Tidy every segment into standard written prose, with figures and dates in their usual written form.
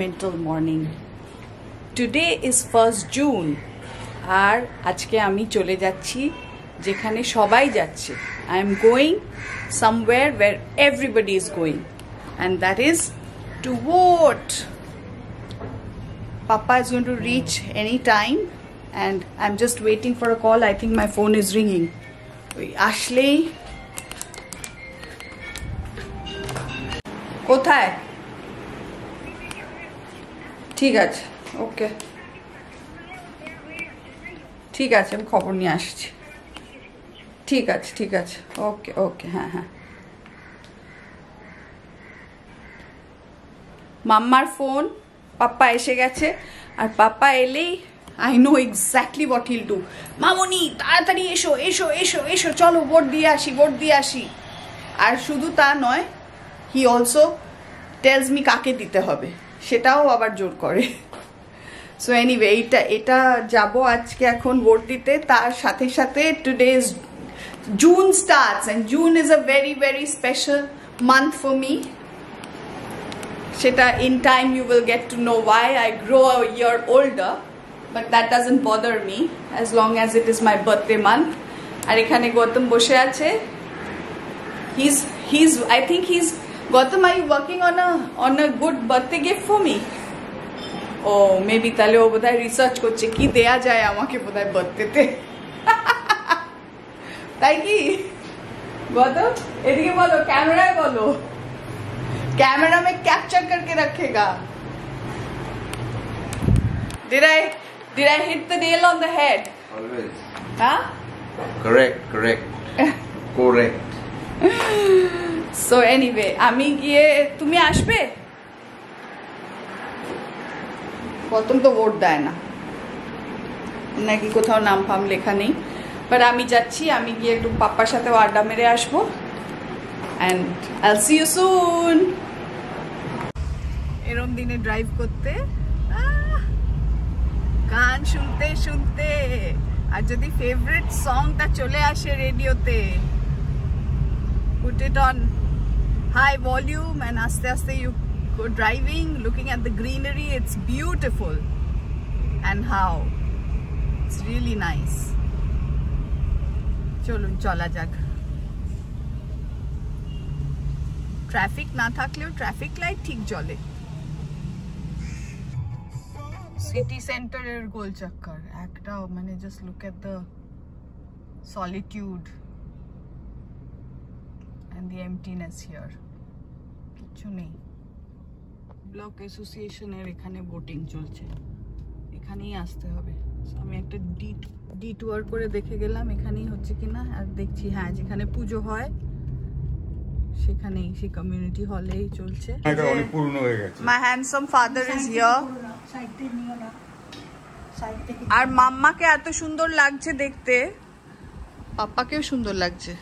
sentimental morning. Today is 1st June. আর আজকে আমি চলে যাচ্ছি যেখানে সবাই যাচ্ছে. I am going somewhere where everybody is going, and that is to vote. Papa is going to reach any time, and I'm just waiting for a call. I think my phone is ringing. Ashley, কোথায়? ঠিক আছে, ওকে, ঠিক আছে, আমি খবর নিয়ে আসছি. ঠিক আছে, ঠিক আছে, ওকে ওকে, হ্যাঁ হ্যাঁ. মাম্মার ফোন, পাপ্পা এসে গেছে. আর পাপ্পা এলেই I know exactly what he'll do. মামনি তাড়াতাড়ি এসো এসো এসো এসো, চলো ভোট দিয়ে আসি, ভোট দিয়ে আসি. আর শুধু তা নয়, he also tells me কাকে দিতে হবে, সেটাও আবার জোর করে. So anyway, এটা যাব আজকে এখন ভোট দিতে. তার সাথে সাথে today is June starts, and June is a very very special month for me. Sheta, in time you will get to know why I grow a year older, but that doesn't bother me as long as it is my birthday month. Ar ekhane Gautam boshe ache. He's I think he's Gautam, are you working on a good birthday gift for me? Oh, maybe tale o bodhai research korche ki deya jay amake bodhai birthday te. তাই কি গৌতম? এদিকে বলো, ক্যামেরায় বলো, camera में capture करके रखेगा. Did I hit the nail on the head? Always. Huh? Correct. Correct. So anyway, আমি গিয়ে, তুমি আসবে? প্রথম তো ভোট দেয় না নাকি, কোথাও নাম ফাম লেখা নেই. বাট আমি যাচ্ছি, আমি গিয়ে একটু পাপ্পার সাথে আড্ডা মেরে আসবো. And I'll see you soon. এরম দিনে ড্রাইভ করতে, গান শুনতে শুনতে, আর যদি ফেভারিট সংটা চলে আসে রেডিওতে, put it on high volume and aste aste you go driving, looking at the greenery. It's beautiful, and how it's really nice. চলুন চলা যাক. ট্রাফিক না থাকলেও ট্রাফিক লাইট ঠিক জ্বলে. সিটি সেন্টারের গোল চক্কর একটা, মানে just look at the solitude and the emptiness here. কিছু নেই. ব্লক অ্যাসোসিয়েশনের এখানে ভোটিং চলছে, এখানেই আসতে হবে. আমি একটা ডিটুয়ার করে দেখে গেলাম এখানেই হচ্ছে কিনা, আর দেখছি হ্যাঁ যেখানে পুজো হয় সেখানেই, সেই কমিউনিটি হলেই চলছে. এটা অনেক পুরনো হয়ে গেছে. মাই হ্যান্ডসাম ফাদার ইজ হিয়ার. আর মাম্মাকে এত সুন্দর লাগছে দেখতে, পাপ্পাকেও সুন্দর লাগছে.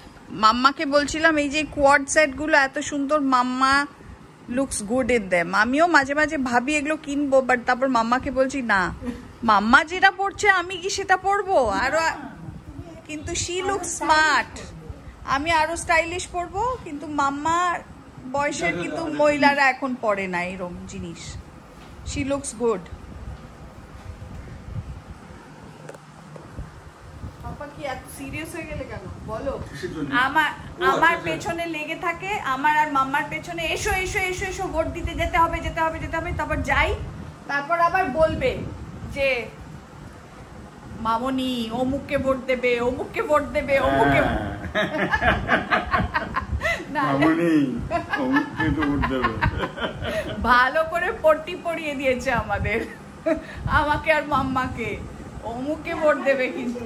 মাম্মাকে বলছিলাম এই যে কোয়াড সেট গুলো এত সুন্দর, মাম্মা লুকস গুড ইন দেম. আমিও মাঝে মাঝে ভাবি এগুলো কিনবো, বাট তারপর মাম্মাকে বলছি না, মাম্মা যেটা পড়ছে আমি কি সেটা পরবো? আরো কিন্তু শি লুক স্মার্ট, আমি আরো স্টাইলিশ পরবো. কিন্তু মাম্মার বয়সের কিন্তু মহিলারা এখন পরে না এরকম জিনিস. She looks good. পাপা কি এত সিরিয়াস হয়ে গেলে কেন বলো? আমার পেছনে লেগে থাকে, আমার আর মাম্মার পেছনে, এসো এসো এসো এসো ভোট দিতে যেতে হবে যেতে হবে যেতে হবে. তারপর যাই, তারপর আবার বলবে যে মামনি অমুককে ভোট দেবে, অমুককে ভোট দেবে, অমুককে ভালো করে পট্টি পরিয়ে দিয়েছে আমাদের, আমাকে আর মাম্মাকে. অমুককে ভোট দেবে কিন্তু.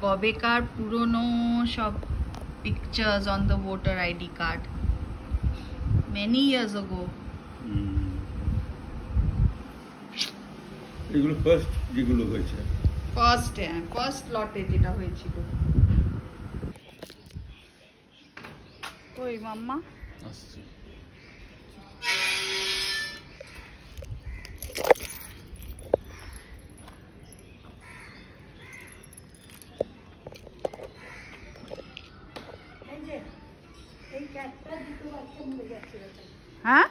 কবেকার পুরনো সব pictures on the voter ID card, many years ago. এগুলো ফার্স্ট যেগুলো হয়েছে, ফার্স্ট লটে যেটা হয়েছিল. ওই মাম্মা আসছে. হ্যাঁ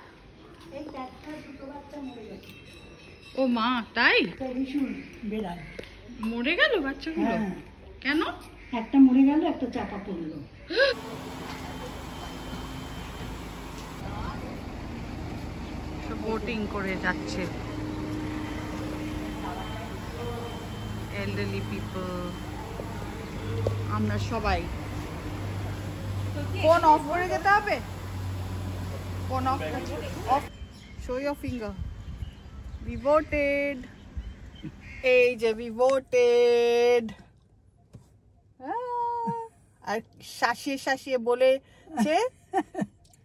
ও মা, তাই বেড়াল মরে গেল বাচ্চাগুলো? কেন? একটা মরে গেল, একটা চাপা পড়লো। বোটিং করে যাচ্ছে এল্ডারলি পিপল। আমরা সবাই ফোন অফ করে যেতে হবে। Phone off of, show your finger. We voted. এই যে we voted. আর শাসিয়ে শাসিয়ে বলেছে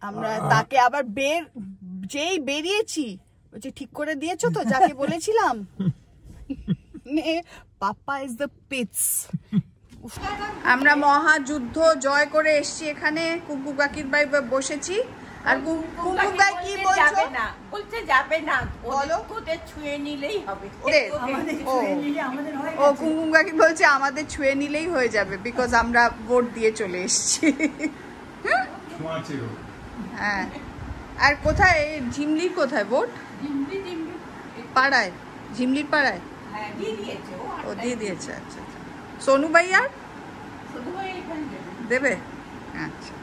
আমরা তাকে আবার যেই বেরিয়েছি বলছে ঠিক করে দিয়েছো তো যাকে বলেছিলাম। Papa is the pits. আমরা মহাযুদ্ধ জয় করে এসেছি এখানে, কুকু কাকির বাড়ি বসেছি। আর কুকু কাকি কি বলছো? বলতে যাবে না, বলো ওদের ছুঁয়ে নিলেই হবে। ও কুমকুম কাকি বলছে আমাদের ছুঁয়ে নিলেই হয়ে যাবে, বিকজ আমরা ভোট দিয়ে চলে এসেছি। হ্যাঁ, আর কোথায় ঝিমলির কোথায় ভোট? পাড়ায়, ঝিমলির পাড়ায়। ও দিয়ে দিয়েছে। আচ্ছা, সোনু ভাইয়ার দেবে? আচ্ছা।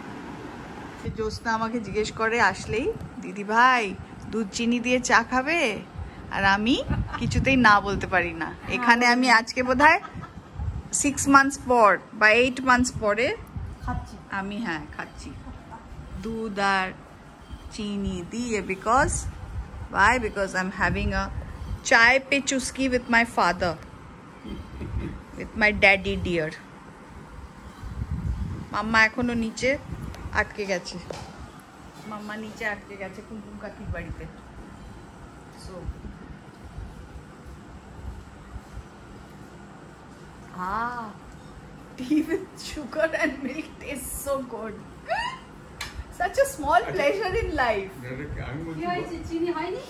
জ্যোৎস্না আমাকে জিজ্ঞেস করে আসলেই, দিদি ভাই দুধ চিনি দিয়ে চা খাবে? আর আমি কিছুতেই না বলতে পারি না। এখানে আমি আজকে বোধহয় 6 months পর বা 8 months পরে আমি খাচ্ছি দুধ আর চিনি দিয়ে। Because I am having a chai পে চুস্কি with my father, with my daddy dear. Mamma এখনো নিচে আটকে গেছে, মাম্মা নিচে আটকে গেছে কুমকুম কাকির বাড়িতে। So tea with sugar and milk tastes so good. Such a small pleasure in life. চিনি হয়নি?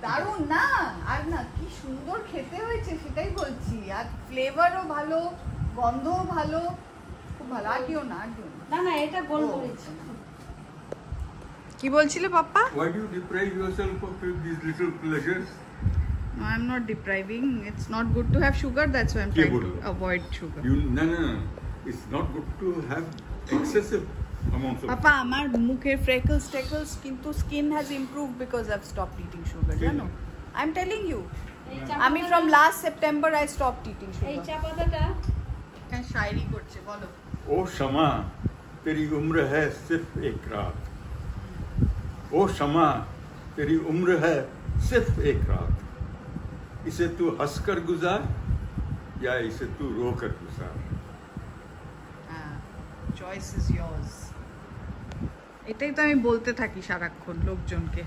দারুণ না? আর না, কি সুন্দর খেতে হয়েছে সেটাই বলছি। আর ফ্লেভারও ভালো, গন্ধও ভালো, খুব ভালো। আর দিও না, না এটা গোল করেছি। কি বলছিলে পাপ্পা? Why do you deprive yourself of these little pleasures? No, I'm not depriving. It's not good to have sugar. That's why I'm trying to avoid sugar. No. It's not good to have excessive amounts of. Papa, আমার মুখের freckles কিন্তু skin has improved because I've stopped eating sugar. জানো? I'm telling you. আমি from last September I stopped eating sugar. এই চা পাতাটা কেন শায়রি করছে বলো? ओ शमा तेरी उम्र है सिर्फ एक रात, ओ शमा तेरी उम्र है सिर्फ एक रात, इसे तू हंसकर गुजार या इसे तू रोकर गुजार। Choice is yours. এটাই তো আমি বলতে থাকি সারাক্ষণ লোকজনকে।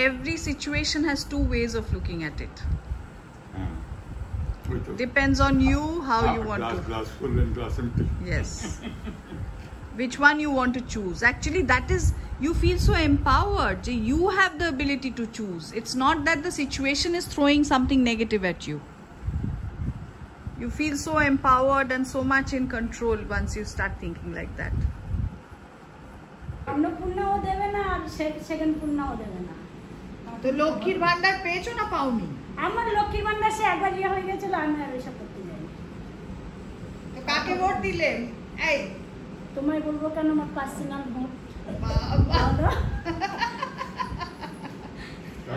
Every situation has two ways of looking at it. Depends on you how you want to. Glass full and glass empty. Yes. Which one you want to choose? Actually, that is, you feel so empowered. You have the ability to choose. It's not that the situation is throwing something negative at you. You feel so empowered and so much in control once you start thinking like that. অন্নপূর্ণাও দেবে না আর second পূর্ণাও দেবে না। তো লক্ষ্মীর ভান্ডার পেয়েছো না পাওনি? আমার লক্ষ্মীর ভান্ডার সে একবার ইয়ে হয়ে গেছিল, আমি আর এসব করতে যাই। তো কাকে ভোট দিলে? এই তোমায় বলবো কেন, আমার পার্সোনাল ভোট।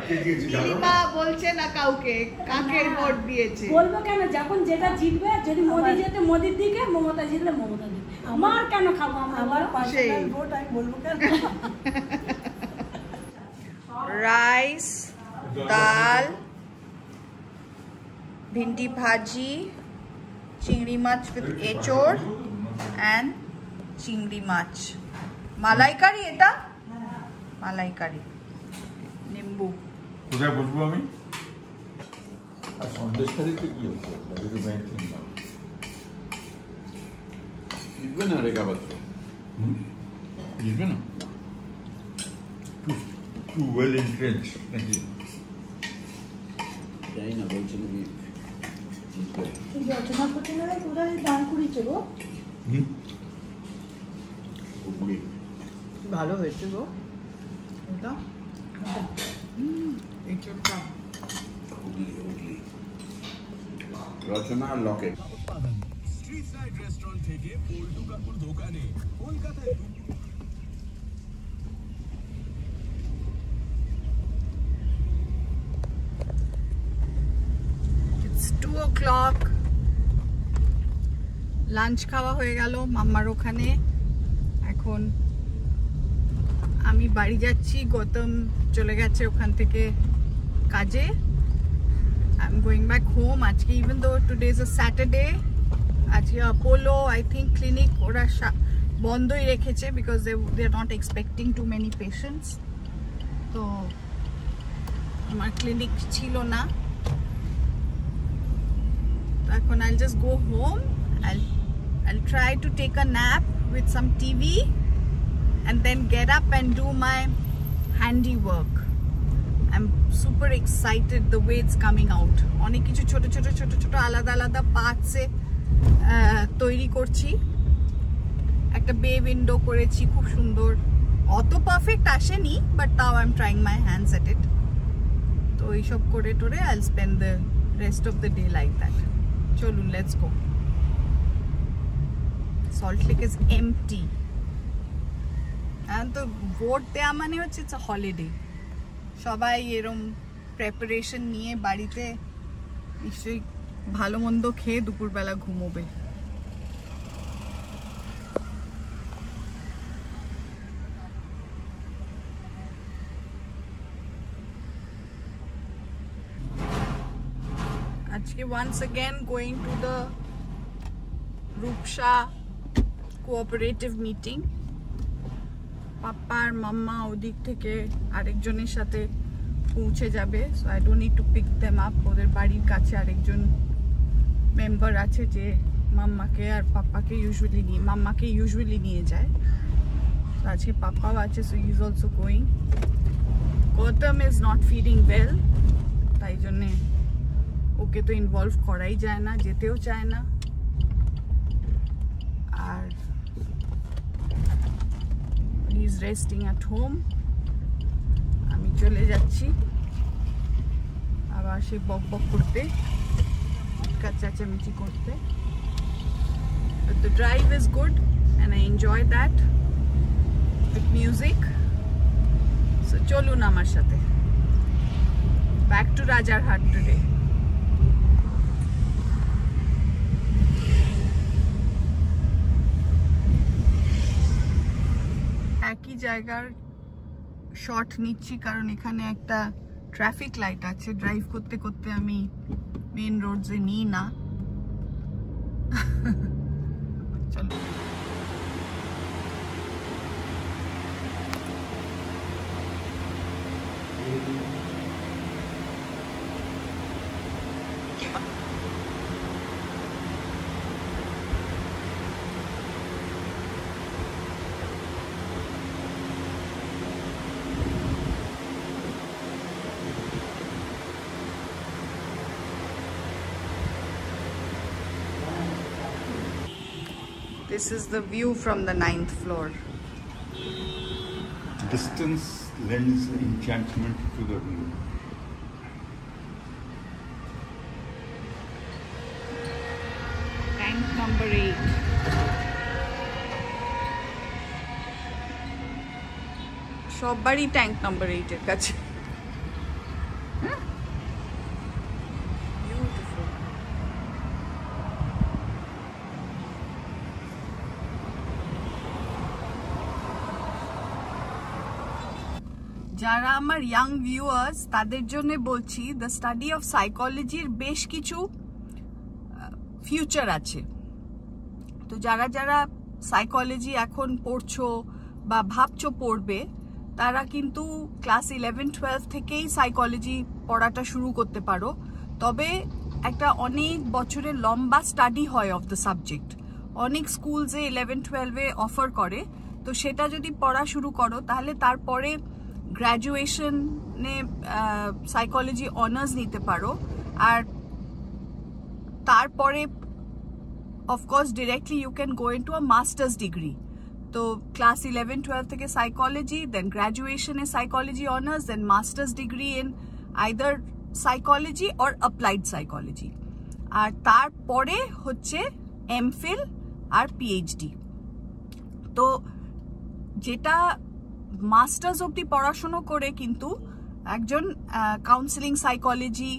দিদিমা বলছে না কাউকে কাকে ভোট দিয়েছে। বলবো কেন, যখন যেটা জিতবে, যদি মোদি যেতে মোদির দিকে, মমতা জিতলে মমতা দিকে। আমার কেন খাবো আমার পার্সোনাল ভোট, আমি বলবো কেন। রাইস, ডাল, ভিন্ডি ভাজি, চিংড়ি মাছ with এঁচোড় and চিংড়ি মাছ। মালাইকারি, এটা মালাইকারি, নিম্বু। কোথায় বসবো আমি? আর সন্দেশকারীতে কি হচ্ছে? জিতবে না রেখা পাত্র, জিতবে না, too well entrenched নাকি? জানি না, বলছে নাকি জিতবে। রচনা প্রতিমারে কোথায় দান করেছে গো? হুগলি ভালো হয়েছে গো। দাও এই চোখটা হুগলি রচনা লকেট স্ট্রিট সাইড রেস্টুরেন্ট থেকে পল্টু কাকুর দোকানে কলকাতায় It's 2 o'clock. লাঞ্চ খাওয়া হয়ে গেল মাম্মার ওখানে। এখন আমি বাড়ি যাচ্ছি, গৌতম চলে গেছে ওখান থেকে কাজে। I'm going back home আজকে, even though today is a Saturday, আজকে অ্যাপোলো I think ক্লিনিক ওরা বন্ধই রেখেছে because they are not expecting too many patients, তো আমার ক্লিনিক ছিল না। এখন I'll just go home, I'll try to take a nap with some TV and then get up and do my handiwork. I'm super excited the way it's coming out. অনেক কিছু ছোট ছোট আলাদা আলাদা পার্টসে তৈরি করছি। একটা বে উইন্ডো করেছি খুব সুন্দর, অত পারফেক্ট আসেনি বাট তাও I'm trying my hands at it. তো এইসব করে টোরে I'll spend the rest of the day like that. চলুন, let's go. Salt Lake is empty. And তো ভোট দেওয়া মানে হচ্ছে it's a holiday. সবাই এরম প্রিপারেশন নিয়ে বাড়িতে নিশ্চয়ই ভালো মন্দ খেয়ে দুপুরবেলা ঘুমোবে। আজকে once again going to the Rupsha cooperative meeting. পাপ্পা আর মাম্মা ওদিক থেকে আরেকজনের সাথে পৌঁছে যাবে, so I don't need to pick them up. ওদের বাড়ির কাছে আরেকজন মেম্বার আছে যে মাম্মাকে আর পাপ্পাকে ইউজুয়ালি নিয়ে যায়। তো আজকে পাপ্পাও আছে, so he is also going. Gautam is not feeling well, তাই জন্যে ওকে তো ইনভলভ করাই যায় না, যেতেও চায় না। আর he is resting at home. আমি চলে যাচ্ছি আবার সে বক করতে, চেঁচামেচি করতে। But the drive is good and I enjoy that with music. So চলুন আমার সাথে back to Rajarhat today. একই জায়গার শট নিচ্ছি কারণ এখানে একটা ট্রাফিক লাইট আছে। ড্রাইভ করতে করতে আমি মেন রোডসে নিই না। চলো, this is the view from the 9th floor. Distance lends enchantment to the view. Tank number 8. সববারই ট্যাঙ্ক নাম্বার 8 এর কাছে। যারা আমার ইয়াং ভিউয়ার্স তাদের জন্য বলছি, দ্য স্টাডি অফ সাইকোলজির বেশ কিছু ফিউচার আছে। তো যারা যারা সাইকোলজি এখন পড়ছো বা ভাবছো পড়বে, তারা কিন্তু ক্লাস 11-12 থেকেই সাইকোলজি পড়াটা শুরু করতে পারো। তবে একটা অনেক বছরের লম্বা স্টাডি হয় অফ দ্য সাবজেক্ট, অনেক স্কুলসে 11-12-এ অফার করে। তো সেটা যদি পড়া শুরু করো তাহলে তারপরে গ্র্যাজুয়েশনে সাইকোলজি অনার্স নিতে পারো। আর তারপরে of course directly you can go into a master's degree. তো ক্লাস 11-12 থেকে সাইকোলজি, দেন গ্র্যাজুয়েশনে psychology honours, then master's degree in either psychology or applied psychology, আর তারপরে হচ্ছে এমফিল আর পিএইচডি। তো যেটা মাস্টার্স অবধি পড়াশুনো করে কিন্তু একজন কাউন্সিলিং সাইকোলজি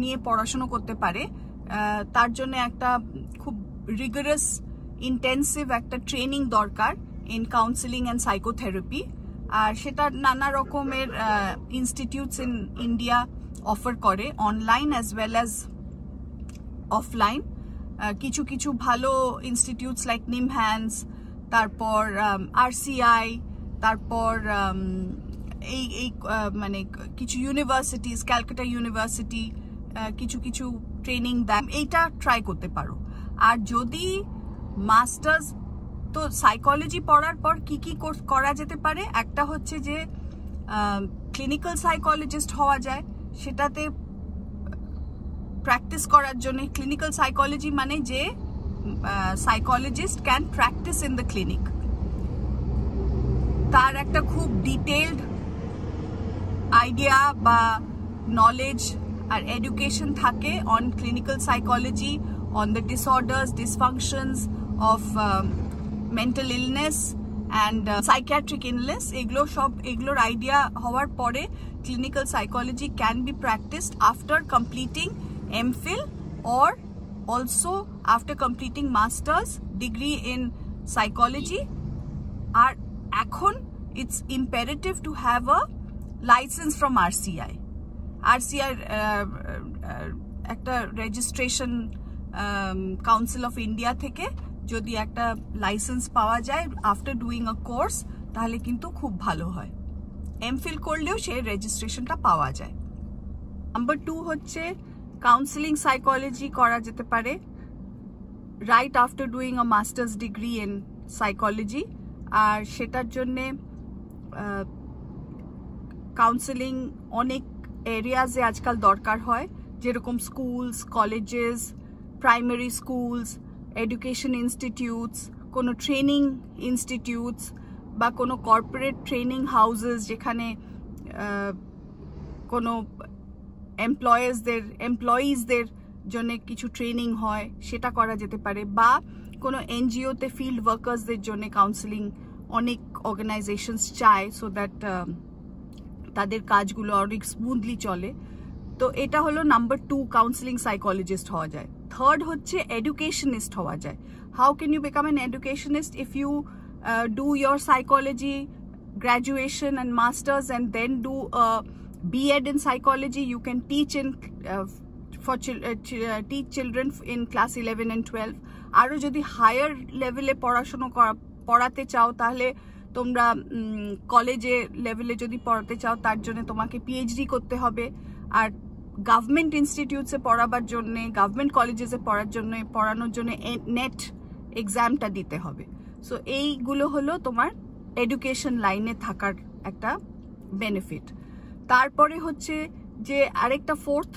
নিয়ে পড়াশুনো করতে পারে, তার জন্য একটা খুব রিগারাস ইন্টেন্সিভ একটা ট্রেনিং দরকার ইন কাউন্সিলিং অ্যান্ড সাইকোথেরাপি, আর সেটা নানা রকমের ইনস্টিটিউটস ইন ইন্ডিয়া অফার করে, online as well as offline. কিছু কিছু ভালো ইনস্টিটিউটস লাইক নিমহ্যান্স, তারপর আরসিআই, তারপর এই মানে কিছু ইউনিভার্সিটিস, ক্যালকাটা ইউনিভার্সিটি কিছু কিছু ট্রেনিং দেন, এইটা ট্রাই করতে পারো। আর যদি মাস্টার্স, তো সাইকোলজি পড়ার পর কি কি করা যেতে পারে, একটা হচ্ছে যে ক্লিনিক্যাল সাইকোলজিস্ট হওয়া যায়, সেটাতে প্র্যাকটিস করার জন্য ক্লিনিক্যাল সাইকোলজি মানে যে psychologist can practise in the clinic, তার একটা খুব ডিটেইলড আইডিয়া বা নলেজ আর এডুকেশন থাকে on clinical psychology, on the disorders, dysfunctions of mental illness and psychiatric illness, এগুলোর আইডিয়া হওয়ার পরে clinical psychology can be practised after completing MPhil or also after completing master's degree in psychology. আর এখন it's imperative to have a license from RCI. RCI একটা registration council of India থেকে যদি একটা licence পাওয়া যায় আফটার ডুইং আ course, তাহলে কিন্তু খুব ভালো হয়। এমফিল করলেও সেই রেজিস্ট্রেশনটা পাওয়া যায়। নাম্বার 2 হচ্ছে কাউন্সিলিং সাইকোলজি করা যেতে পারে right after doing a master's degree in psychology, আর সেটার জন্যে কাউন্সিলিং অনেক এরিয়াজে আজকাল দরকার হয়, যেরকম schools, colleges, primary schools, education institutes, কোনো ট্রেনিং ইনস্টিটিউটস বা কোনো কর্পোরেট ট্রেনিং হাউসেস যেখানে কোনো এমপ্লয়িজদের জন্য কিছু ট্রেনিং হয়, সেটা করা যেতে পারে, বা কোনো এনজিওতে ফিল্ড ওয়ার্কার্সদের জন্য কাউন্সিলিং অনেক অর্গানাইজেশনস চায়, সো দ্যাট তাদের কাজগুলো অনেক স্মুথলি চলে। তো এটা হলো নাম্বার 2, কাউন্সিলিং সাইকোলজিস্ট হওয়া যায়। থার্ড হচ্ছে এডুকেশনিস্ট হওয়া যায়। How can you become an educationist? If you do your psychology graduation and masters and then do a B.Ed in psychology, you can teach in teach children in class 11 and 12. আরো যদি higher লেভেলে পড়াশোনা পড়াতে চাও, তাহলে তোমরা কলেজে লেভেলে যদি পড়াতে চাও, তার জন্য তোমাকে পিএইচডি করতে হবে। আর গভর্নমেন্ট ইনস্টিটিউটসে পড়াবার জন্য, গভর্নমেন্ট কলেজেসে পড়ানোর জন্য নেট এক্সামটা দিতে হবে। সো এইগুলো হলো তোমার এডুকেশন লাইনে থাকার একটা বেনিফিট। তারপরে হচ্ছে যে আরেকটা ফোর্থ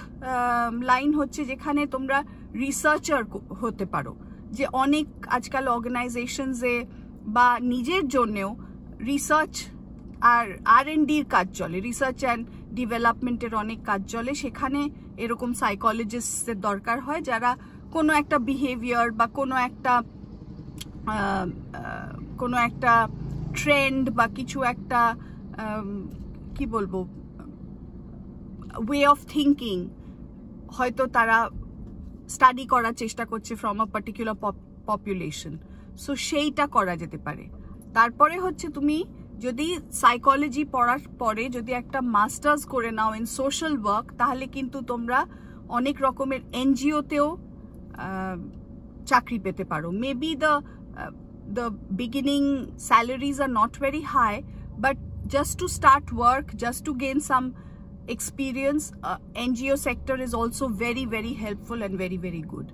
লাইন হচ্ছে যেখানে তোমরা রিসার্চার হতে পারো, যে অনেক আজকাল অর্গানাইজেশনসে বা নিজের জন্যেও রিসার্চ আর R&Dর কাজ চলে, রিসার্চ অ্যান্ড ডেভেলপমেন্টের অনেক কাজ চলে, সেখানে এরকম সাইকোলজিস্টদের দরকার হয় যারা কোনো একটা বিহেভিয়ার বা কোনো একটা ট্রেন্ড বা কিছু একটা কি বলবো ওয়ে অফ থিঙ্কিং হয়তো তারা স্টাডি করার চেষ্টা করছে from a particular population, so সেইটা করা যেতে পারে। তারপরে হচ্ছে তুমি যদি সাইকোলজি পড়ার পরে যদি একটা মাস্টার্স করে নাও ইন সোশ্যাল ওয়ার্ক, তাহলে কিন্তু তোমরা অনেক রকমের এনজিওতেও চাকরি পেতে পারো। Maybe the beginning salaries are not very high, but just to start work, just to gain some experience, NGO sector is also very very helpful and very very good.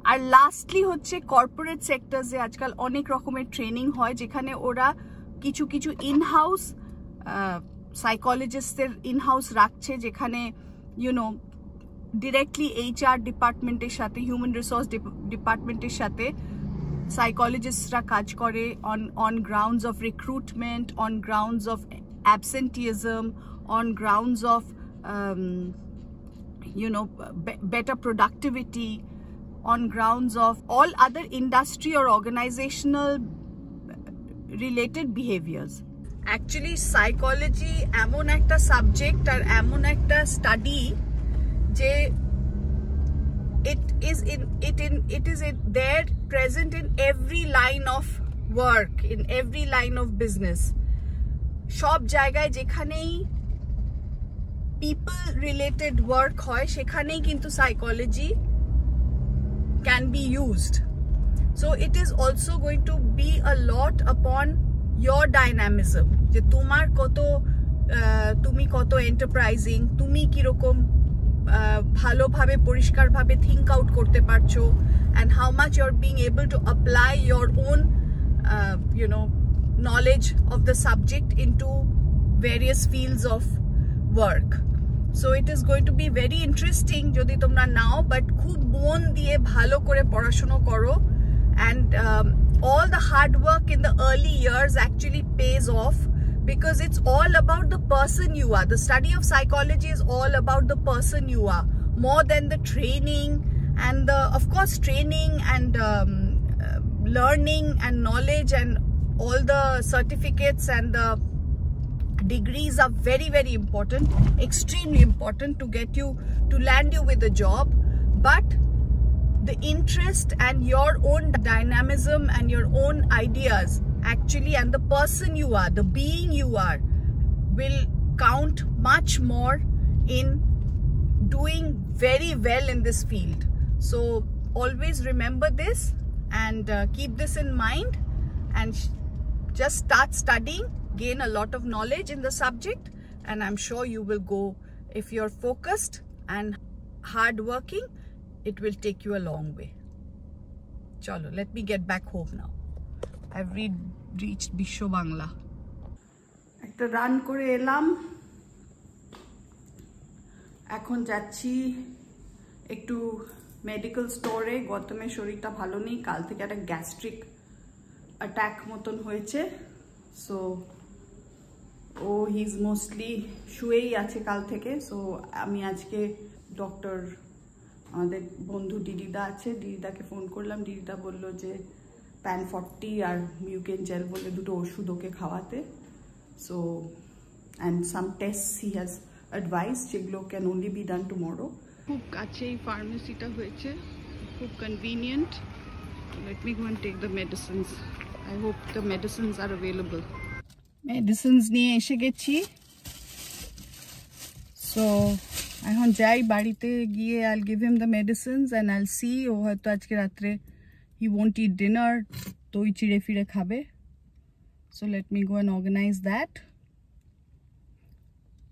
আর lastly হচ্ছে কর্পোরেট সেক্টরসে আজকাল অনেক রকমের training হয়, যেখানে ওরা কিছু কিছু ইনহাউস সাইকোলজিস্টদের ইনহাউস রাখছে, যেখানে ইউনো ডিরেক্টলি HR ডিপার্টমেন্টের সাথে, হিউম্যান রিসোর্স ডিপার্টমেন্টের সাথে সাইকোলজিস্টরা কাজ করে on grounds of recruitment, on grounds of absenteeism, on grounds of better productivity, on grounds of all other industry or organizational related behaviors. Actually psychology এমন একটা সাবজেক্ট আর এমন একটা স্টাডি যে it is there present in every line of work, in every line of business. সব জায়গায় যেখানেই people related work হয় সেখানেই কিন্তু psychology can be used. So it is also going to be a lot upon your dynamism, যে তোমার তুমি কত এন্টারপ্রাইজিং, তুমি কিরকম ভালোভাবে পরিষ্কারভাবে থিঙ্ক আউট করতে পারছো, and how much you're being able to apply your own knowledge of the subject into various fields of work. So it is going to be very interesting যদি তোমরা নাও, but খুব মন দিয়ে ভালো করে পড়াশোনা করো, and all the hard work in the early years actually pays off, because it's all about the person you are. The study of psychology is all about the person you are, more than the training and the, of course, training and learning and knowledge and all the certificates and the degrees are very, very important, extremely important to get you, to land you with a job. But the interest and your own dynamism and your own ideas actually, and the person you are, the being you are, will count much more in doing very well in this field. So always remember this, and keep this in mind, and just start studying, gain a lot of knowledge in the subject, and I'm sure you will go, if you're focused and hardworking, it will take you a long way. Chalo, let me get back home now. I've reached Bisho Bangla. একটা run করে এলাম, এখন যাচ্ছি একটু medical স্টোরে। গৌতমের শরীরটা ভালো নেই, কাল থেকে একটা গ্যাস্ট্রিক অ্যাটাক মতন হয়েছে। সো হি ইজ মোস্টলি শুয়েই আছে কাল থেকে। সো আমি আজকে ডক্টর, আমাদের বন্ধু দিদিদা আছে, দিদিদাকে ফোন করলাম। দিদিদা বললো যে PAN40 আর মিউকেন জেল বলে দুটো ওষুধ ওকে খাওয়াতে। So and some test he has advise, যেগুলো can only be done tomorrow. খুব কাছেই ফার্মেসিটা হয়েছে, খুব convenient. Let me go and take the medicines. I hope the medicines are available. Medicines নিয়ে এসে গেছি। সো এখন যাই বাড়িতে গিয়ে, I'll give him the medicines and I'll see, ও হয়তো আজকে রাত্রে he won't eat dinner, দই চিড়ে ফিরে খাবে। So let me go and organize that.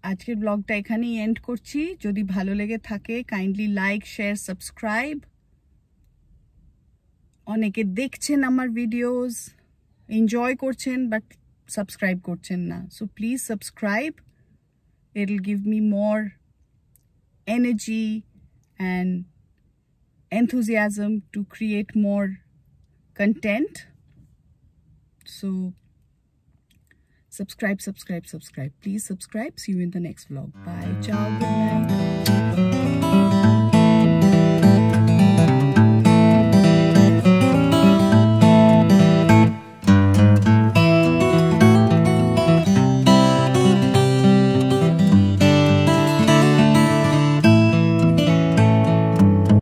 আজকের ব্লগটা এখানেই এন্ড করছি। যদি ভালো লেগে থাকে কাইন্ডলি লাইক, শেয়ার, সাবস্ক্রাইব। অনেকে দেখছেন আমার ভিডিওস, এনজয় করছেন, বাট সাবস্ক্রাইব করছেন না। So please subscribe, it'll give me more energy and enthusiasm to create more content. So subscribe. Please subscribe. See you in the next vlog. Bye. Ciao. Good night.